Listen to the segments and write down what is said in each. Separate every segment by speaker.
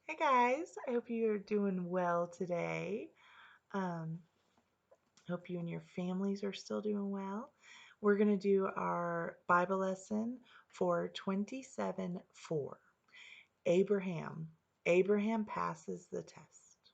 Speaker 1: Hey guys, I hope you're doing well today. Um, hope you and your families are still doing well. We're going to do our Bible lesson for 27:4. Abraham. Abraham passes the test.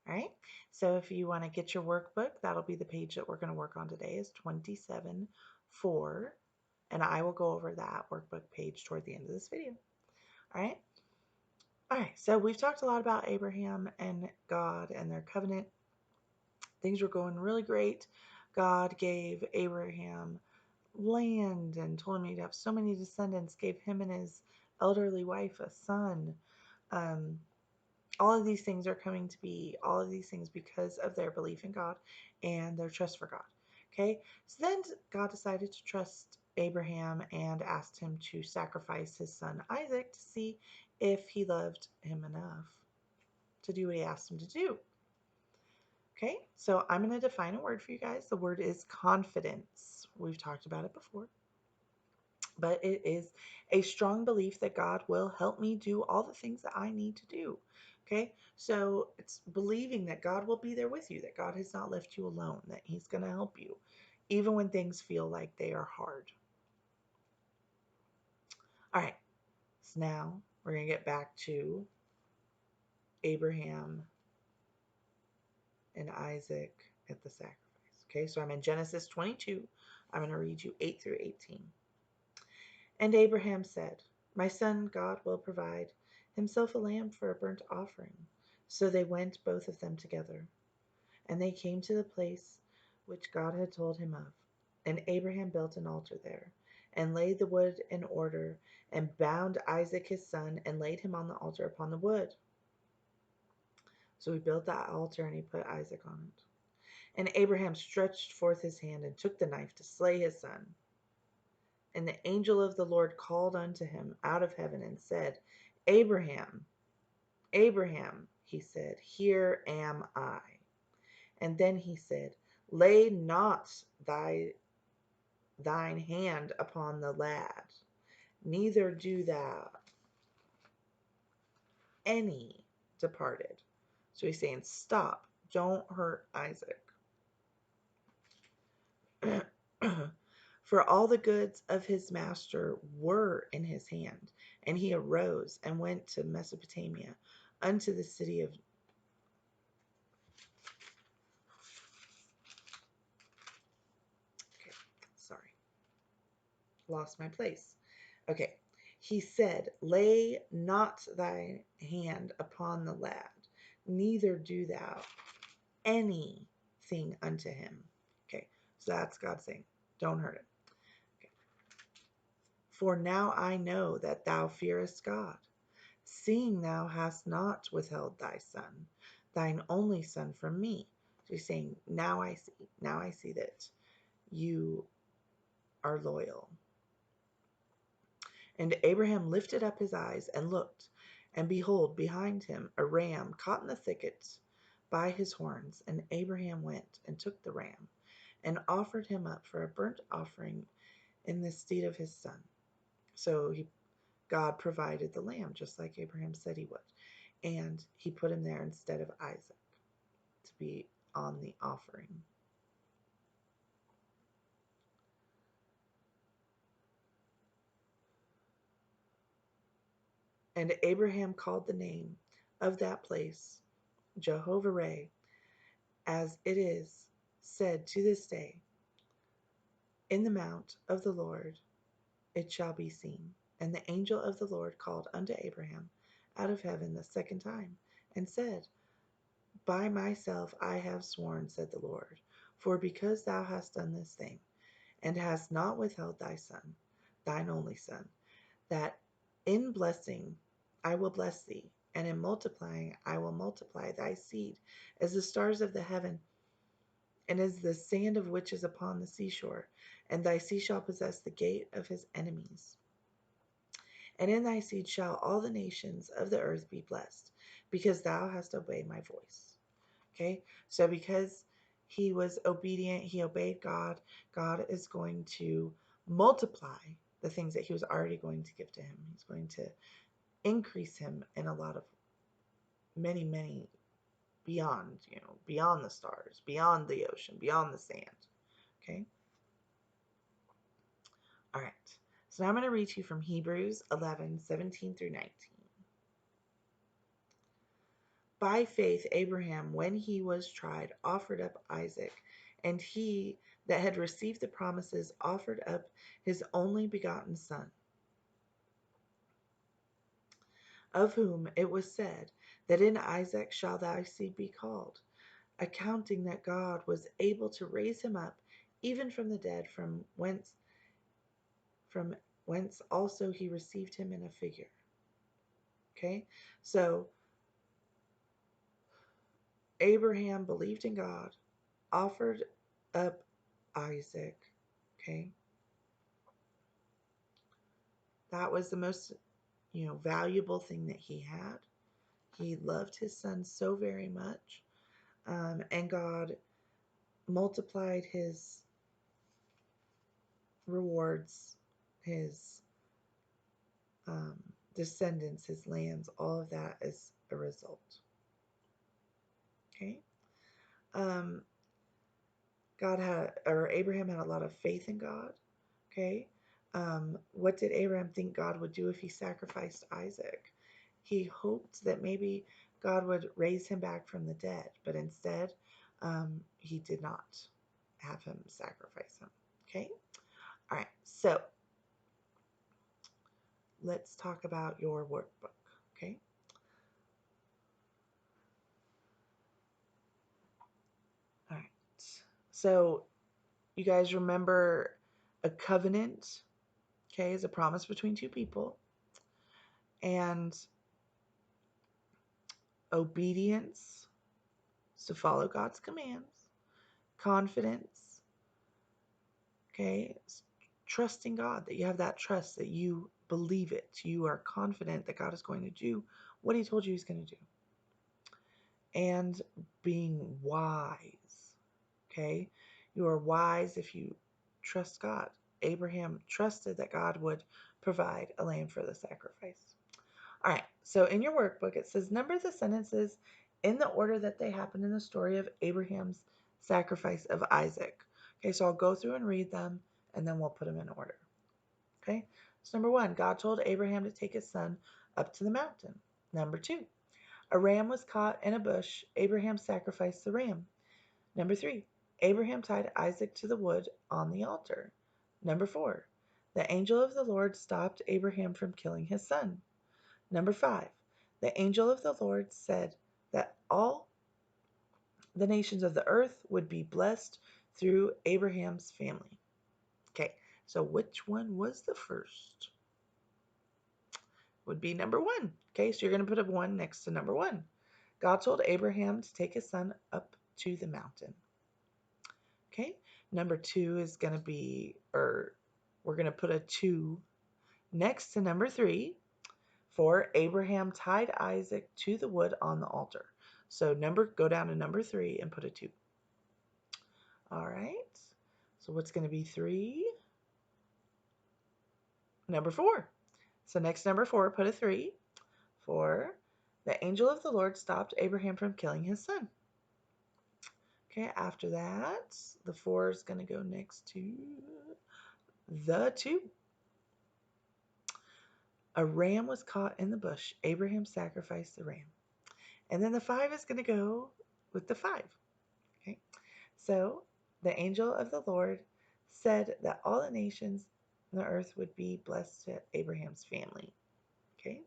Speaker 1: All right. So if you want to get your workbook, that'll be the page that we're going to work on today is 27:4. And I will go over that workbook page toward the end of this video. All right. All right, so we've talked a lot about Abraham and God and their covenant. Things were going really great. God gave Abraham land and told him he'd have so many descendants, gave him and his elderly wife a son. Um, all of these things are coming to be, all of these things because of their belief in God and their trust for God. Okay, so then God decided to trust Abraham and asked him to sacrifice his son Isaac to see if he loved him enough to do what he asked him to do. Okay, so I'm going to define a word for you guys. The word is confidence. We've talked about it before, but it is a strong belief that God will help me do all the things that I need to do. Okay, so it's believing that God will be there with you, that God has not left you alone, that He's going to help you, even when things feel like they are hard. All right, so now we're going to get back to Abraham and Isaac at the sacrifice. Okay, so I'm in Genesis 22. I'm going to read you 8 through 18. And Abraham said, my son, God will provide himself a lamb for a burnt offering. So they went, both of them together. And they came to the place which God had told him of. And Abraham built an altar there, and laid the wood in order, and bound Isaac his son, and laid him on the altar upon the wood. So he built that altar, and he put Isaac on it. And Abraham stretched forth his hand, and took the knife to slay his son. And the angel of the Lord called unto him out of heaven and said, Abraham, Abraham, he said, here am I. And then he said, lay not thine hand upon the lad, neither do thou any departed. So he's saying, stop, don't hurt Isaac. For all the goods of his master were in his hand. And he arose and went to Mesopotamia, unto the city of... Okay, sorry, lost my place. Okay, he said, lay not thy hand upon the lad, neither do thou anything unto him. Okay, so that's God saying, don't hurt him. Okay. For now I know that thou fearest God, seeing thou hast not withheld thy son, thine only son, from me. So he's saying, now I see that you are loyal. And Abraham lifted up his eyes and looked, and behold, behind him a ram caught in the thicket by his horns. And Abraham went and took the ram, and offered him up for a burnt offering in the stead of his son. So God provided the lamb, just like Abraham said he would. And he put him there instead of Isaac to be on the offering. And Abraham called the name of that place Jehovah-Jireh, as it is said to this day, in the mount of the Lord it shall be seen. And the angel of the Lord called unto Abraham out of heaven the second time, and said, by myself I have sworn, said the Lord, for because thou hast done this thing, and hast not withheld thy son, thine only son, that in blessing I will bless thee, and in multiplying I will multiply thy seed as the stars of the heaven, and as the sand of which is upon the seashore. And thy seed shall possess the gate of his enemies. And in thy seed shall all the nations of the earth be blessed, because thou hast obeyed my voice. Okay, so because he was obedient, he obeyed God, God is going to multiply the things that he was already going to give to him. He's going to increase him in a lot of many, many beyond, beyond the stars, beyond the ocean, beyond the sand. Okay? All right. So now I'm going to read to you from Hebrews 11:17 through 19. By faith, Abraham, when he was tried, offered up Isaac, and he that had received the promises offered up his only begotten son, of whom it was said, that in Isaac shall thy seed be called, accounting that God was able to raise him up even from the dead, from whence also he received him in a figure. Okay? So Abraham believed in God, offered up Isaac. Okay? That was the most, valuable thing that he had. He loved his son so very much. And God multiplied his rewards, his descendants, his lands, all of that as a result. Okay? Um, Abraham had a lot of faith in God. Okay? What did Abraham think God would do if he sacrificed Isaac? He hoped that maybe God would raise him back from the dead, but instead, he did not have him sacrifice him. Okay? All right, so let's talk about your workbook. Okay? All right. So, you guys remember a covenant, okay, is a promise between two people, and obedience is to follow God's commands, confidence, okay, trusting God, that you have that trust, that you believe it, you are confident that God is going to do what he told you he's going to do, and being wise, okay, you are wise if you trust God. Abraham trusted that God would provide a lamb for the sacrifice. All right, so in your workbook, it says number the sentences in the order that they happen in the story of Abraham's sacrifice of Isaac. Okay, so I'll go through and read them, and then we'll put them in order. Okay, so number 1, God told Abraham to take his son up to the mountain. Number 2, a ram was caught in a bush. Abraham sacrificed the ram. Number 3, Abraham tied Isaac to the wood on the altar. Number 4, the angel of the Lord stopped Abraham from killing his son. Number 5, the angel of the Lord said that all the nations of the earth would be blessed through Abraham's family. Okay, so which one was the first? Would be number 1. Okay, so you're going to put a 1 next to number 1. God told Abraham to take his son up to the mountain. Okay, number 2 is going to be, or we're going to put a 2 next to number 3. For Abraham tied Isaac to the wood on the altar. So go down to number 3 and put a 2. All right. So what's going to be 3? Number 4. So next number 4, put a 3. For the angel of the Lord stopped Abraham from killing his son. Okay, after that, the 4 is going to go next to the 2. A ram was caught in the bush. Abraham sacrificed the ram. And then the 5 is going to go with the 5. Okay, so the angel of the Lord said that all the nations on the earth would be blessed to Abraham's family. Okay,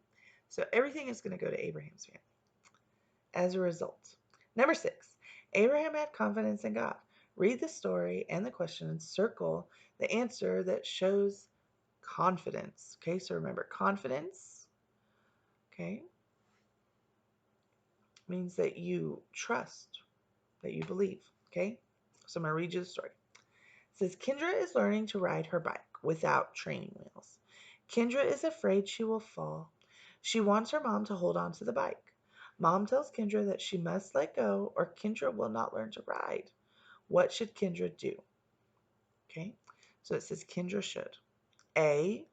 Speaker 1: so everything is going to go to Abraham's family as a result. Number 6, Abraham had confidence in God. Read the story and the question and circle the answer that shows confidence. Okay, so remember, confidence, okay, means that you trust, that you believe. Okay, so I'm going to read you the story. It says, Kendra is learning to ride her bike without training wheels. Kendra is afraid she will fall. She wants her mom to hold on to the bike. Mom tells Kendra that she must let go or Kendra will not learn to ride. What should Kendra do? Okay, so it says Kendra should A,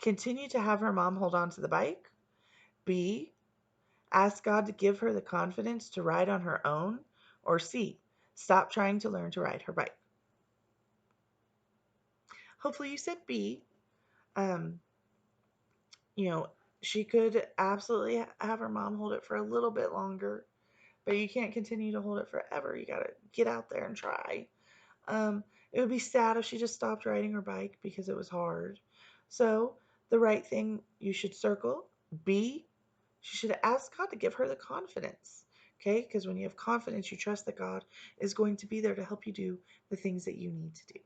Speaker 1: continue to have her mom hold on to the bike. B, ask God to give her the confidence to ride on her own, or C, stop trying to learn to ride her bike? Hopefully you said B. Um, you know, she could absolutely have her mom hold it for a little bit longer, but you can't continue to hold it forever. You got to get out there and try. Um, it would be sad if she just stopped riding her bike because it was hard. So, the right thing you should circle B, she should ask God to give her the confidence. Okay? Because when you have confidence, you trust that God is going to be there to help you do the things that you need to do.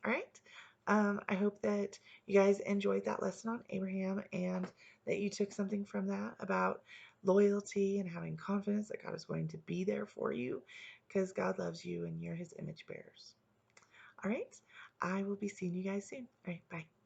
Speaker 1: All right. I hope that you guys enjoyed that lesson on Abraham and that you took something from that about loyalty and having confidence that God is going to be there for you because God loves you and you're his image bearers. All right. I will be seeing you guys soon. All right. Bye.